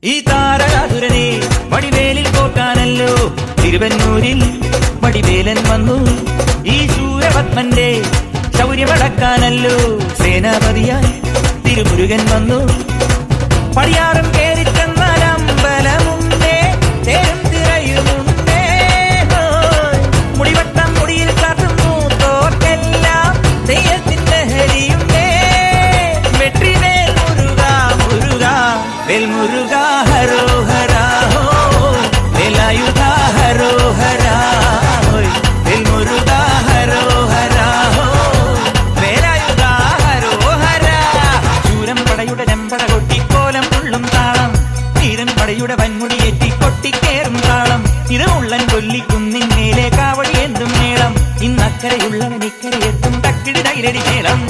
ഈ താരകാതുരനെ വടിവേലിൽ പോക്കാനല്ലോ തിരുവന്നൂരിൽ വടിവേലൻ വന്നു. ഈ ശൂരപത്മന്റെ ശൗര്യമടക്കാനല്ലോ സേനാപതിയായി തിരുമുരുകൻ വന്നു. പടിയാറും കേറി ചെന്നാലമ്പലമുണ്ടേ, തേരും തിരയുമുണ്ടേ, മുടിവട്ടം മുടിയിൽ കാട്ടുന്നു തോർക്കെല്ലാം തെയ്യത്തിന്റെ ഹരിയുണ്ടേ. വെട്രിവേൽ മുരുക മുരുക വേൽ മുരുക ഹരോഹരാ വേലായുധ ഹരോഹരാ വേൽ മുരുക ഹരോഹരാ വേലായുധ ഹരോഹരാ. ശൂരം പടയുടെ രമ്പട കൊട്ടിക്കോലം ഉള്ളും താളം, തീരൻ പടയുടെ വൻമുടിയേറ്റി കൊട്ടിക്കേറും താളം. ഇരമുള്ളൻ കൊല്ലിക്കുന്നിൻ മേലെ കാവടി എന്തും മേളം, ഇന്നക്കരയുള്ളവൻ ഇക്കരയെത്തും തക്കിടി തൈരടി മേളം.